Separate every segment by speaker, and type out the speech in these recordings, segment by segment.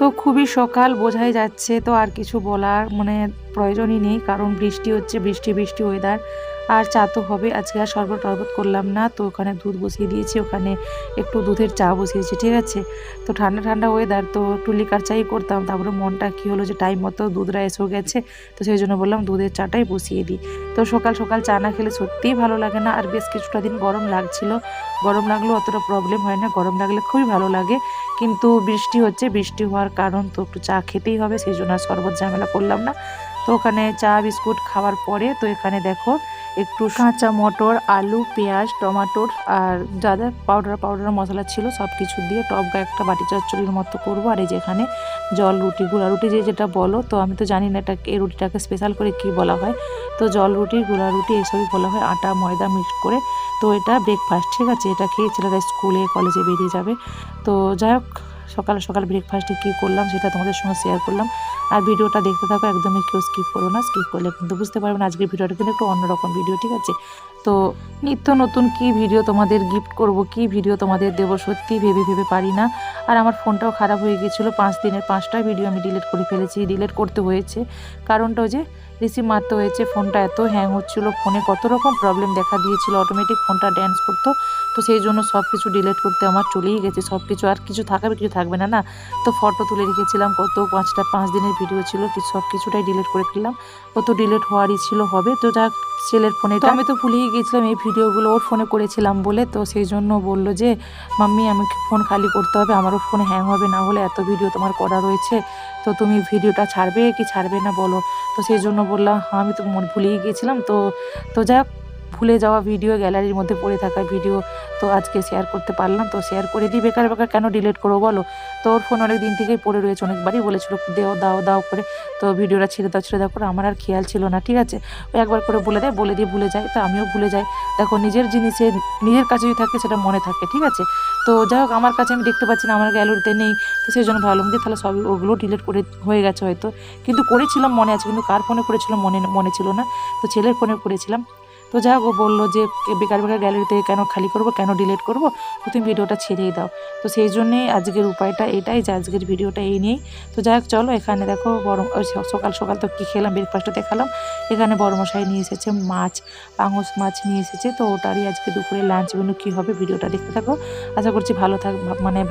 Speaker 1: তো খুবই সকাল বোঝাই যাচ্ছে, তো আর কিছু বলার প্রয়োজনই নেই, কারণ বৃষ্টি হচ্ছে, বৃষ্টি বৃষ্টি ওয়েদার। আর চা তো হবে, আজকে আর শরবত টরবত করলাম না, তো ওখানে দুধ বসিয়ে দিয়েছি, ওখানে একটু দুধের চা বসিয়েছি, ঠিক আছে। তো ঠান্ডা ঠান্ডা ওয়েদার, তো একটু লিকার চাই করতাম, তারপরে মনটা কি হলো যে টাইম মতো দুধরা এসেও গেছে, তো সেই জন্য বললাম দুধের চাটাই বসিয়ে দিই। তো সকাল সকাল চা না খেলে সত্যিই ভালো লাগে না। আর বেশ কিছুটা দিন গরম লাগছিল, গরম লাগলেও অতটা প্রবলেম হয় না, গরম লাগলে খুবই ভালো লাগে। কিন্তু বৃষ্টি হচ্ছে, বৃষ্টি হওয়ার কারণ তো একটু চা খেতেই হবে, সেই জন্য আর শরবত ঝামেলা করলাম না। তো ওখানে চা বিস্কুট খাওয়ার পরে তো এখানে দেখো একটু কাঁচা মটর, আলু, পেঁয়াজ, টমাটোর আর যা যা পাউডার মশলা ছিল সব কিছু দিয়ে টপকা একটা বাটি চচ্চড়ির মতো করবো। আর এই যেখানে জল রুটি, গুঁড়া রুটি যেটা বলো, তো আমি তো জানি না এটা এই রুটিটাকে স্পেশাল করে কি বলা হয়। তো জল রুটি, গুঁড়া রুটি এসবই বলা হয়, আটা ময়দা মিক্সড করে। তো এটা ব্রেকফাস্ট, ঠিক আছে। এটা খেয়ে ছেলেরা স্কুলে কলেজে বেরিয়ে যাবে। তো যাই হোক, সকাল সকাল ব্রেকফাস্টে কী করলাম সেটা তোমাদের সঙ্গে শেয়ার করলাম। আর ভিডিওটা দেখতে থাকো, একদমই কেউ স্কিপ করো না, স্কিপ করলে কিন্তু বুঝতে পারবে না আজকের ভিডিওটা কিন্তু একটু অন্যরকম ভিডিও, ঠিক আছে। তো নিত্য নতুন কি ভিডিও তোমাদের গিফট করব, কি ভিডিও তোমাদের দেবো, সত্যি ভেবে ভেবে পারি না। আর আমার ফোনটাও খারাপ হয়ে গিয়েছিলো, 5 দিনের 5টা ভিডিও আমি ডিলিট করে ফেলেছি। ডিলিট করতে হয়েছে কারণটাও যে রিসিভ মারতে হয়েছে, ফোনটা এত হ্যাং হচ্ছিলো, ফোনে কত রকম প্রবলেম দেখা দিয়েছিল, অটোমেটিক ফোনটা ড্যান্স করতো। তো সেই জন্য সব কিছু ডিলিট করতে আমার চলেই গেছে, সব কিছু। আর কিছু থাকবে কিছু থাকবে না না। তো ফটো তুলে রেখেছিলাম, কত 5 দিনের ভিডিও ছিল, সব কিছুটাই ডিলিট করে ফেললাম। কত ডিলিট হওয়ারই ছিল, হবে। তো যাক, ছেলের ফোনে তো আমি তো ভুলেই গিয়েছিলাম এই ভিডিওগুলো ওর ফোনে করেছিলাম বলে। তো সেই জন্য বললো যে মাম্মি আমি ফোন খালি করতে হবে, আমারও ফোনে হ্যাং হবে, না হলে এত ভিডিও তোমার করা রয়েছে, তো তুমি ভিডিওটা ছাড়বে কি ছাড়বে না বলো। তো সেই জন্য বললাম হ্যাঁ আমি তো ভুলেই গিয়েছিলাম। তো যাক, ভুলে যাওয়া ভিডিও, গ্যালারির মধ্যে পড়ে থাকা ভিডিও তো আজকে শেয়ার করতে পারলাম। তো শেয়ার করে দিই, বেকার বেকার কেন ডিলিট করবো বলো। তো ওর ফোন অনেক দিন থেকেই পড়ে রয়েছে, অনেকবারই বলেছিল দাও করে, তো ভিডিওটা ছেড়ে দাও করে। আমার আর খেয়াল ছিল না, ঠিক আছে। ও একবার করে বলে দেয়, বলে দিয়ে ভুলে যায়, তো আমিও ভুলে যাই। দেখো, নিজের জিনিসে নিজের কাছে যদি থাকে সেটা মনে থাকে, ঠিক আছে। তো যাই হোক, আমার কাছে আমি দেখতে পাচ্ছি না, আমার গ্যালারিতে নেই, তো সেই জন্য ভাবলাম যে তাহলে সব ওগুলো ডিলিট করে হয়ে গেছে হয়তো। কিন্তু করেছিলাম মনে আছে, কিন্তু কার ফোনে করেছিলাম মনে ছিল না। তো ছেলের ফোনে করেছিলাম। তো যাই হোক, ও বললো যে বেকার বেকার গ্যালারিতে কেন খালি করবো, কেন ডিলিট করবো, তো তুমি ভিডিওটা ছেড়েই দাও। তো সেই জন্যেই আজকের উপায়টা এটাই, যে আজকের ভিডিওটা এই নিয়েই। তো যাই হোক, চলো এখানে দেখো সকাল সকাল তো কী খেলাম, ব্রেকফাস্টে দেখালাম। এখানে বড়মশাই নিয়ে এসেছে মাছ, পাঙস মাছ নিয়ে এসেছে, তো ওটারই আজকে দুপুরে লাঞ্চ মেনু কী হবে ভিডিওটা দেখতে থাকো। আশা করছি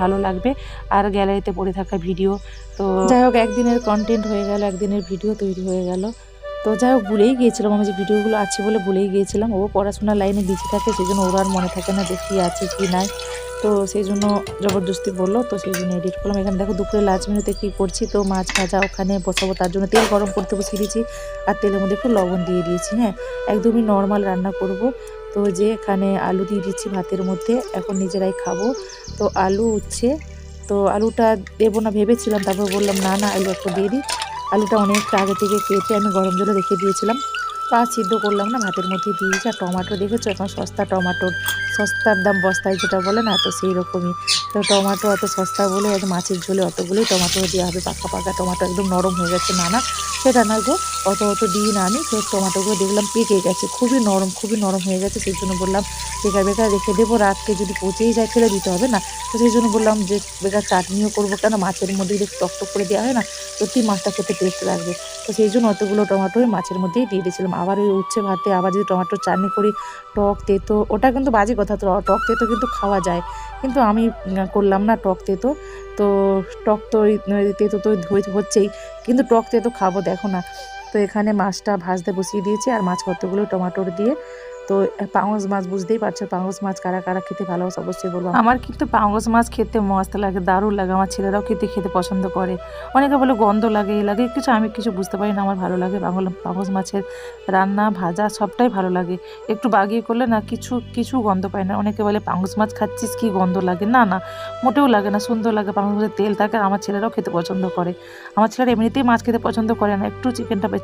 Speaker 1: ভালো লাগবে। আর গ্যালারিতে পড়ে থাকা ভিডিও, তো যাই হোক একদিনের কন্টেন্ট হয়ে গেল, একদিনের ভিডিও তৈরি হয়ে গেল। তো যাই হোক, ভুলেই গিয়েছিলাম আমি যে ভিডিওগুলো আছে বলে ভুলেই গিয়েছিলাম। ও পড়াশোনার লাইনে বিজি থাকে, সেই জন্য ওর আর মনে থাকে না যে কী আছে কী নাই। তো সেই জন্য জবরদস্তি বললো, তো সেই জন্য এডিট করলাম। এখানে দেখো দুপুরে লাঞ্চ মেনুতে কী করছি, তো মাছ ভাজা ওখানে বসাবো, তার জন্য তেল গরম করতে বসিয়ে দিয়েছি। আর তেলের মধ্যে একটু লবণ দিয়ে দিয়েছি, হ্যাঁ, একদমই নর্মাল রান্না করব। তো যে এখানে আলু দিয়ে দিচ্ছি ভাতের মধ্যে, এখন নিজেরাই খাবো। তো আলু উচ্ছে, তো আলুটা দেবো না ভেবেছিলাম, তারপর বললাম না আলু একটু দিয়ে দিই। আলুটা অনেকটা আগে থেকে কেটে আমি গরম জলে রেখে দিয়েছিলাম, তো আর সিদ্ধ করলাম না, ভাতের মধ্যে দিয়েছি। আর টমেটো দেখেছো, এখন সস্তা টমেটোর, সস্তার দাম বস্তায় যেটা বলে না, তো সেই রকমই। তো টমেটো অত সস্তা বলে মাছের ঝোলে অতগুলোই টমেটো দেওয়া হবে, পাকা পাকা টমেটো একদম নরম হয়ে গেছে। না সেটা নয় গো, অত দিই না আমি। তো টমেটোগুলো দেখলাম পেকে গেছে, খুবই নরম হয়ে গেছে। সেই জন্য বললাম বেকার রেখে দেবো, রাতকে যদি পচেই যায় ফেলে দিতে হবে না। তো সেই জন্য বললাম যে বেকার চাটনিও করবো কেন, মাছের মধ্যে যদি টক করে দেওয়া হয় না, সত্যি মাছটা খেতে টেস্ট লাগবে। তো সেই জন্য অতগুলো টমেটো মাছের মধ্যেই দিয়ে দিয়েছিলাম। আবার ওই উচ্ছে ভাতে আবার যদি টমেটোর চাটনি করি, টক তেতো, ওটা কিন্তু বাজে কথা। তো টক তেতো কিন্তু খাওয়া যায়, কিন্তু আমি করলাম না টক তেতো। তো টক তো তেতো তো হচ্ছেই, কিন্তু টক তেতো খাবো দেখো না। তো এখানে মাছটা ভাজতে বসিয়ে দিয়েছি, আর মাছ কতগুলো টমেটোর দিয়ে। তো পাঙস মাছ বুঝতেই পারছো, পাঙস মাছ কারা কারা খেতে ভালোবাসে অবশ্যই বলবো। আমার কিন্তু পাঙস মাছ খেতে মস্ত লাগে, দারুণ লাগে। আমার ছেলেরাও খেতে পছন্দ করে। অনেকে বলে গন্ধ লাগে, এই লাগে কিছু, আমি কিছু বুঝতে পারি না, আমার ভালো লাগে। পাঙস মাছের রান্না ভাজা সবটাই ভালো লাগে। একটু বাগিয়ে করলে না কিছু গন্ধ পায় না। অনেকে বলে পাঙস মাছ খাচ্ছিস কি গন্ধ লাগে, না না, মোটেও লাগে না, সুন্দর লাগে। পাঙস মাছের তেল থাকে, আমার ছেলেরাও খেতে পছন্দ করে। আমার ছেলেরা এমনিতেই মাছ খেতে পছন্দ করে না, একটু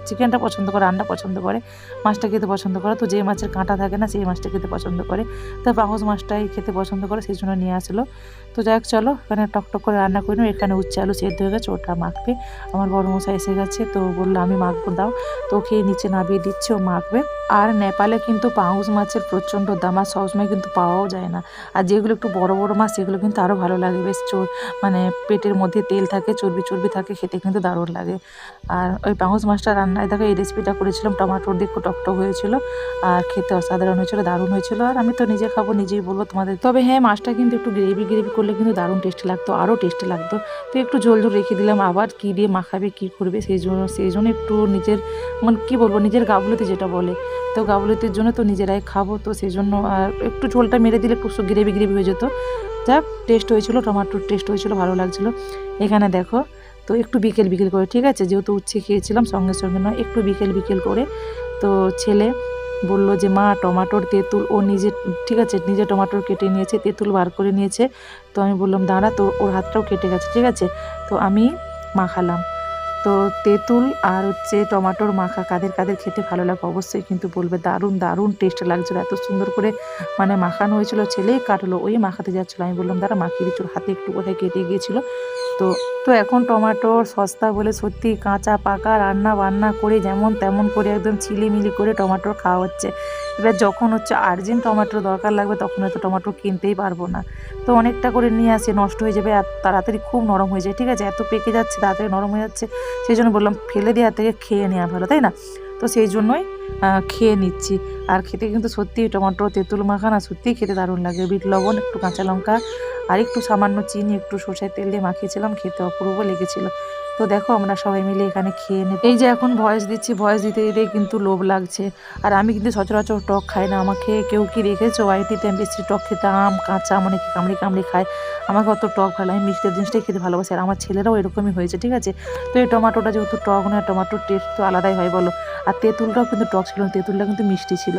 Speaker 1: চিকেনটা পছন্দ করে, আন্ডা পছন্দ করে, মাছটা খেতে পছন্দ করে। তো যে মাছের কাঁটা থাকে না সেই মাছটা খেতে পছন্দ করে, তো পাঙস মাছটাই খেতে পছন্দ করে, সেই জন্য নিয়ে আসলো। তো যাই হোক চলো, এখানে টকটক করে রান্না করে নেব। এখানে উচ্ছে আলু সেদ্ধ হয়ে গেছে, ওটা মাখবে। আমার বড় মশাই এসে গেছে, তো বললো আমি মাখবো, দাও। তো ওকে নিচে নামিয়ে দিচ্ছে, ও মাখবে। আর নেপালে কিন্তু পাঙস মাছের প্রচণ্ড দাম, আর সবসময় কিন্তু পাওয়াও যায় না। আর যেগুলো একটু বড় মাছ সেগুলো কিন্তু আরও ভালো লাগে, বেশ মানে পেটের মধ্যে তেল থাকে, চর্বি থাকে, খেতে কিন্তু দারুণ লাগে। আর ওই পাঙস মাছটা রান্নায় দেখো এই রেসিপিটা করেছিলাম, টমাটোর দিয়ে একটু টকটক হয়েছিল, আর খেতে অসাধারণ হয়েছিল, দারুণ হয়েছিল। আর আমি তো নিজে খাবো, নিজেই বলবো তোমাদের। তবে হ্যাঁ, মাছটা কিন্তু একটু গ্রেভি করলে কিন্তু দারুণ টেস্টি লাগতো, আরও টেস্টি লাগতো। তো একটু ঝোল রেখে দিলাম, আবার কী দিয়ে মাখাবে কী করবে, সেই জন্য একটু নিজের মানে কী বলবো, নিজের গাবলুতে যেটা বলে, তো গাবলুতির জন্য তো নিজেরাই খাবো, তো সেই জন্য আর একটু ঝোলটা মেরে দিলে একটু গ্রেভি হয়ে যেত। যাক, টেস্ট হয়েছিল, টমাটোর টেস্ট হয়েছিল, ভালো লাগছিলো। এখানে দেখো, তো একটু বিকেল করে, ঠিক আছে, যেহেতু উচ্ছে খেয়েছিলাম সঙ্গে নয়, একটু বিকেল করে। তো ছেলে বলল যে মা টমাটোর তেঁতুল, ও নিজে, ঠিক আছে, নিজে টমাটোর কেটে নিয়েছে, তেঁতুল বার করে নিয়েছে। তো আমি বললাম দাঁড়া, তো ওর হাতটাও কেটে গেছে, ঠিক আছে। তো আমি মাখালাম। তো তেঁতুল আর টমাটোর মাখা কাদের খেতে ভালো লাগে অবশ্যই কিন্তু বলবে, দারুণ টেস্ট লাগছিল, এত সুন্দর করে মানে মাখানো হয়েছিল। ছেলেই কাটলো, ওই মাখাতে যাচ্ছিলো, আমি বললাম দাঁড়া মাখিয়ে দিচ্ছিল, হাতে একটু কোথায় কেটে গিয়েছিল। তো তো এখন টমাটোর সস্তা বলে সত্যি কাঁচা পাকা রান্না বান্না করে যেমন তেমন করে একদম ছিলিমিলি করে টমাটোর খাওয়া হচ্ছে। এবার যখন আর্জেন্ট টমাটোর দরকার লাগবে, তখন হয়তো টমাটো কিনতেই পারবো না। তো অনেকটা করে নিয়ে আসে, নষ্ট হয়ে যাবে আর তাড়াতাড়ি খুব নরম হয়ে যায়, ঠিক আছে, এত পেকে যাচ্ছে, তাড়াতাড়ি নরম হয়ে যাচ্ছে। সেই জন্য বললাম ফেলে দেওয়ার থেকে খেয়ে নেওয়া ভালো, তাই না? তো সেই জন্যই খেয়ে নিচ্ছি। আর খেতে কিন্তু সত্যিই টমেটো তেঁতুল মাখা না সত্যিই খেতে দারুণ লাগে। বিট লবণ, একটু কাঁচা লঙ্কা আর একটু সামান্য চিনি, একটু সরষের তেল দিয়ে মাখিয়েছিলাম, খেতে অপূর্ব লেগেছিল। তো দেখো আমরা সবাই মিলে এখানে খেয়ে নেব। এই যে এখন ভয়েস দিচ্ছি, ভয়েস দিতে কিন্তু লোভ লাগছে। আর আমি কিন্তু সচরাচর টক খাই না, আমাকে কেউ কি রেখেছো বাড়িতে আমি বেশি টক খেতে, আম কাঁচা অনেকে কামড়ে খায়, আমাকে অত টক ভালো, আমি মিষ্টি জিনিসটাই খেতে ভালোবাসি। আর আমার ছেলেরাও এরকমই হয়েছে, ঠিক আছে। তো এই টমেটোটা যেহেতু টক না, টমেটোর টেস্ট তো আলাদাই হয় বলো। আর তেঁতুলটাও কিন্তু টক ছিল না, তেঁতুলটা কিন্তু মিষ্টি ছিল।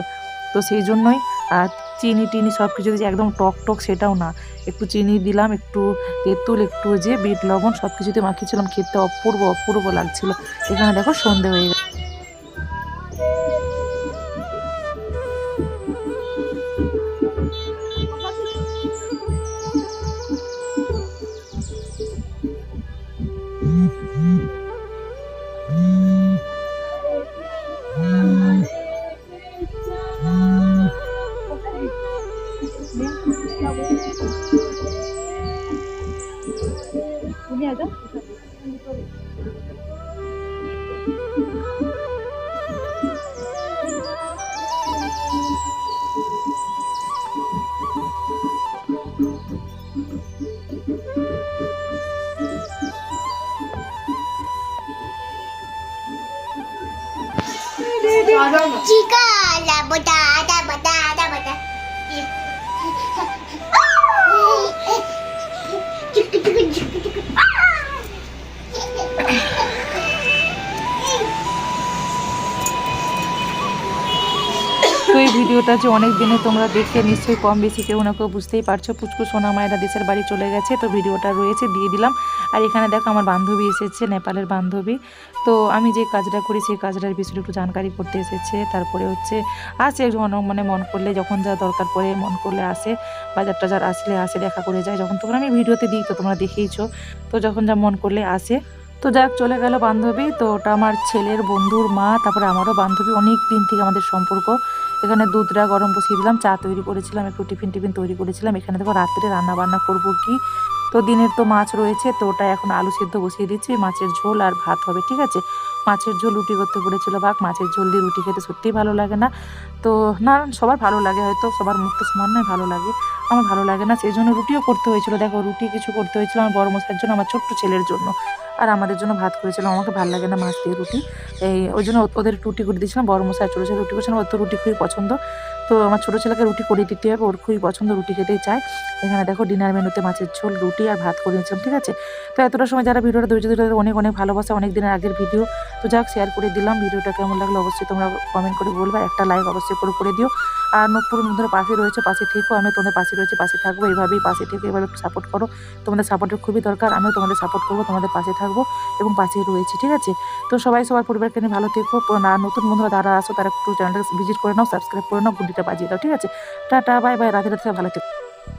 Speaker 1: তো সেই জন্যই আর চিনি সব কিছু দিয়েছি, একদম টক সেটাও না, একটু চিনি দিলাম, একটু তেঁতুল, একটু যে বিট লবণ সব কিছুতে মাখিয়েছিলাম, খেতে অপূর্ব লাগছিল। এখানে দেখো সন্ধে হয়ে গেছে।
Speaker 2: Chica, la botada.
Speaker 1: তো এই ভিডিওটা যে অনেক দিনে তোমরা দেখে নিশ্চয়ই কম বেশি কেউ না কেউ বুঝতেই পারছো, পুচকু সোনা মায়েরা দেশের বাড়ি চলে গেছে, তো ভিডিওটা রয়েছে দিয়ে দিলাম। আর এখানে দেখো আমার বান্ধবী এসেছে, নেপালের বান্ধবী। তো আমি যে কাজটা করি সেই কাজটার বিষয়ে একটু জানকারি করতে এসেছে। তারপরে আসে মানে মন করলে, যখন যা দরকার পড়ে মন করলে আসে, বাজার টাজার আসলে আসে, দেখা করে যায়। যখন তোমরা আমি ভিডিওতে দিই তো তোমরা দেখেইছো, তো যখন যা মন করলে আসে। তো যাক চলে গেল বান্ধবী। তো ওটা আমার ছেলের বন্ধুর মা, তারপরে আমারও বান্ধবী, অনেক দিন থেকে আমাদের সম্পর্ক। এখানে দুধটা গরম বসিয়ে দিলাম, চা তৈরি করেছিলাম, একটু টিফিন তৈরি করেছিলাম। এখানে দেখো রাত্রে রান্না বান্না করবো কি, তো দিনের তো মাছ রয়েছে, তো ওটা এখন আলু সিদ্ধ বসিয়ে দিচ্ছি, মাছের ঝোল আর ভাত হবে, ঠিক আছে। মাছের ঝোল রুটি করতে বলেছিল ভাগ, মাছের ঝোল দিয়ে রুটি খেতে সত্যিই ভালো লাগে না। তো না, সবার ভালো লাগে হয়তো, সবার মুখ তো সমান নয়, ভালো লাগে, আমার ভালো লাগে না, সেই জন্য রুটিও করতে হয়েছিল। দেখো রুটি কিছু করতে হয়েছিল আমার বড় মশাইয়ের জন্য, আমার ছোট্ট ছেলের জন্য, আর আমাদের জন্য ভাত করেছিলাম। আমাকে ভালো লাগে না মাছ দিয়ে রুটি, ওই জন্য ওদের রুটি করে দিয়েছিলাম। বড় মশাই ছোটো ছেলে রুটি করেছিলাম, ওর তো রুটি খুবই পছন্দ। তো আমার ছোটো ছেলেকে রুটি করে দিতে হবে, ওর খুবই পছন্দ, রুটি খেতেই চায়। এখানে দেখো ডিনার মেনুতে মাছের ঝোল, রুটি আর ভাত করে নিয়েছিলাম, ঠিক আছে। তো এতটা সময় যারা ভিডিওটা ধৈর্য ধরে অনেক অনেক ভালোবাসা, অনেক দিনের আগের ভিডিও, তো যাক শেয়ার করে দিলাম। ভিডিওটা কেমন লাগলো অবশ্যই তোমরা কমেন্ট করে বলবা, একটা লাইক অবশ্যই করে দিও। আর পুরো বন্ধুরা পাশে রয়েছে, পাশে থেকো, আমি তোমাদের পাশে রয়েছে, পাশে থাকবো, এইভাবেই পাশে থেকে এভাবে সাপোর্ট করো। তোমাদের সাপোর্টের খুবই দরকার, আমিও তোমাদের সাপোর্ট করবো, তোমাদের পাশে থাকবো এবং পাশে রয়েছে, ঠিক আছে। তো সবাই সবার পরিবারকে নিয়ে ভালো থেকো। আর নতুন বন্ধুরা যারা আসো তারা একটু চ্যানেলটা ভিজিট করে নাও, সাবস্ক্রাইব করে নাও, ঘন্টিটা বাজিয়ে দাও, ঠিক আছে। Tata, bye bye, Radhe Radhe, ভালো থেকো।